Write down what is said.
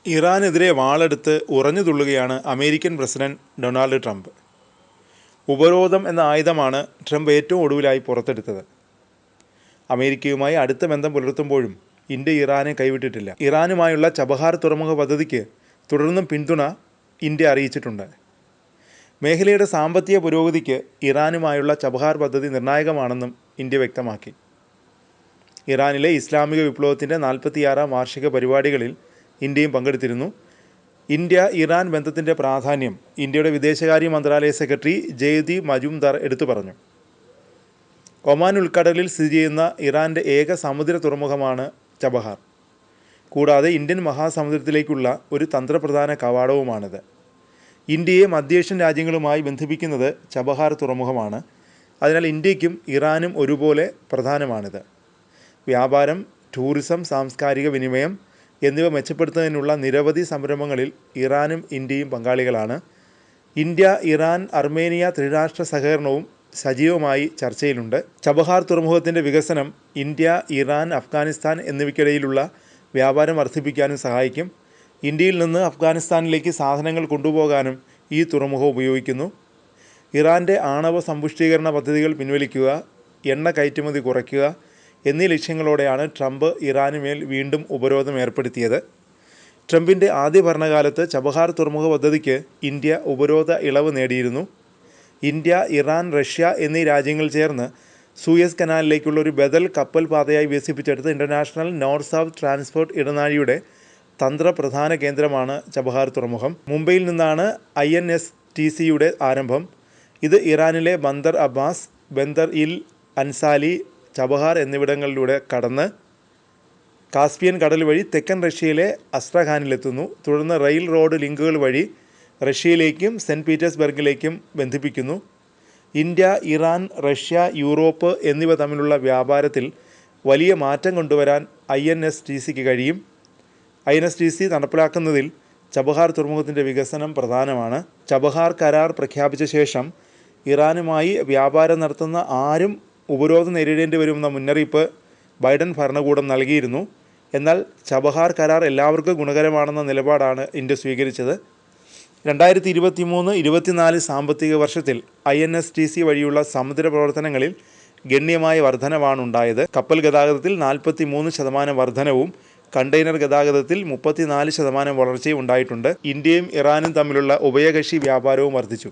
ഇറാനെതിരെ വാളെടുത്ത് ഉറഞ്ഞു തുള്ളുകയാണ് American president Donald Trump. ഉപരോധം എന്ന ആയുധമാണ് ട്രംപ് ഏറ്റവും ഒടുവിലായി പുറത്തെടുത്തത്. അമേരിക്കയുമായി അടുത്ത ബന്ധം പുലർത്തുമ്പോഴും ഇന്ത്യ ഇറാനെ കൈവിട്ടിട്ടില്ല. ഇറാനുമായുള്ള ചബഹാർ തുറമുഖ പദ്ധതിക്ക് തുടർന്നും പിന്തുണ ഇന്ത്യ അറിയിച്ചിട്ടുണ്ട്. മേഖലയുടെ സാമ്പത്തിക പുരോഗതിക്ക് ഇറാനുമായുള്ള ചബഹാർ പദ്ധതി നിർണായകമാണെന്നും ഇന്ത്യ വ്യക്തമാക്കി. ഇറാനിലെ ഇസ്ലാമിക വിപ്ലവത്തിൻ്റെ 46ാം വാർഷിക പരിപാടികളിൽ ഇന്ത്യയും പങ്കെടുത്തിരുന്നു. ഇന്ത്യ ഇറാൻ ബന്ധത്തിൻ്റെ പ്രാധാന്യം ഇന്ത്യയുടെ വിദേശകാര്യ മന്ത്രാലയ സെക്രട്ടറി ജയ്ദീപ് മജുംദാർ എടുത്തു പറഞ്ഞു. ഒമാൻ ഉൾക്കടലിൽ സ്ഥിതി ചെയ്യുന്ന ഇറാൻ്റെ ഏക സമുദ്ര തുറമുഖമാണ് ചബഹാർ. കൂടാതെ ഇന്ത്യൻ മഹാസമുദ്രത്തിലേക്കുള്ള ഒരു തന്ത്രപ്രധാന കവാടവുമാണിത്. ഇന്ത്യയെ മധ്യേഷ്യൻ രാജ്യങ്ങളുമായി ബന്ധിപ്പിക്കുന്നത് ചബഹാർ തുറമുഖമാണ്. അതിനാൽ ഇന്ത്യക്കും ഇറാനും ഒരുപോലെ പ്രധാനമാണിത്. വ്യാപാരം, ടൂറിസം, സാംസ്കാരിക വിനിമയം എന്നിവ മെച്ചപ്പെടുത്തുന്നതിനുള്ള നിരവധി സംരംഭങ്ങളിൽ ഇറാനും ഇന്ത്യയും പങ്കാളികളാണ്. ഇന്ത്യ, ഇറാൻ, അർമേനിയ ത്രിരാഷ്ട്ര സഹകരണവും സജീവമായി ചർച്ചയിലുണ്ട്. ചബഹാർ തുറമുഖത്തിൻ്റെ വികസനം ഇന്ത്യ, ഇറാൻ, അഫ്ഗാനിസ്ഥാൻ എന്നിവയ്ക്കിടയിലുള്ള വ്യാപാരം വർദ്ധിപ്പിക്കാനും സഹായിക്കും. ഇന്ത്യയിൽ നിന്ന് അഫ്ഗാനിസ്ഥാനിലേക്ക് സാധനങ്ങൾ കൊണ്ടുപോകാനും ഈ തുറമുഖം ഉപയോഗിക്കുന്നു. ഇറാൻ്റെ ആണവ സമ്പുഷ്ടീകരണ പദ്ധതികൾ പിൻവലിക്കുക, എണ്ണ കയറ്റുമതി കുറയ്ക്കുക എന്നീ ലക്ഷ്യങ്ങളോടെയാണ് ട്രംപ് ഇറാനുമേൽ വീണ്ടും ഉപരോധം ഏർപ്പെടുത്തിയത്. ട്രംപിൻ്റെ ആദ്യ ഭരണകാലത്ത് ചബഹാർ തുറമുഖ പദ്ധതിക്ക് ഇന്ത്യ ഉപരോധ ഇളവ് നേടിയിരുന്നു. ഇന്ത്യ, ഇറാൻ, റഷ്യ എന്നീ രാജ്യങ്ങൾ ചേർന്ന് സൂയസ് കനാലിലേക്കുള്ള ഒരു ബദൽ കപ്പൽ പാതയായി വികസിപ്പിച്ചെടുത്ത ഇൻ്റർനാഷണൽ നോർത്ത് സൗത്ത് ട്രാൻസ്പോർട്ട് ഇടനാഴിയുടെ തന്ത്രപ്രധാന കേന്ദ്രമാണ് ചബഹാർ തുറമുഖം. മുംബൈയിൽ നിന്നാണ് INSTCയുടെ ആരംഭം. ഇത് ഇറാനിലെ ബന്ദർ അബ്ബാസ്, ബന്ദർ ഇൽ അൻസാലി, ചബഹാർ എന്നിവിടങ്ങളിലൂടെ കടന്ന് കാസ്പിയൻ കടൽ വഴി തെക്കൻ റഷ്യയിലെ അസ്ട്രഖാനിലെത്തുന്നു. തുടർന്ന് റെയിൽ റോഡ് ലിങ്കുകൾ വഴി റഷ്യയിലേക്കും സെൻറ്റ് പീറ്റേഴ്സ്ബർഗിലേക്കും ബന്ധിപ്പിക്കുന്നു. ഇന്ത്യ, ഇറാൻ, റഷ്യ, യൂറോപ്പ് എന്നിവ തമ്മിലുള്ള വ്യാപാരത്തിൽ വലിയ മാറ്റം കൊണ്ടുവരാൻ INSTCക്ക് കഴിയും. INSTC നടപ്പിലാക്കുന്നതിൽ ചബഹാർ തുറമുഖത്തിൻ്റെ വികസനം പ്രധാനമാണ്. ചബഹാർ കരാർ പ്രഖ്യാപിച്ച ശേഷം ഇറാനുമായി വ്യാപാരം നടത്തുന്ന ആരും ഉപരോധം നേരിടേണ്ടി വരുമെന്ന മുന്നറിയിപ്പ് ബൈഡൻ ഭരണകൂടം നൽകിയിരുന്നു. എന്നാൽ ചബഹാർ കരാർ എല്ലാവർക്കും ഗുണകരമാണെന്ന നിലപാടാണ് ഇന്ത്യ സ്വീകരിച്ചത്. 2023-24 സാമ്പത്തിക വർഷത്തിൽ INSTC വഴിയുള്ള സമുദ്ര പ്രവർത്തനങ്ങളിൽ ഗണ്യമായ വർധനവാണുണ്ടായത്. കപ്പൽ ഗതാഗതത്തിൽ 43% വർധനവും കണ്ടെയ്നർ ഗതാഗതത്തിൽ 34% വളർച്ചയും ഉണ്ടായിട്ടുണ്ട്. ഇന്ത്യയും ഇറാനും തമ്മിലുള്ള ഉഭയകക്ഷി വ്യാപാരവും വർദ്ധിച്ചു.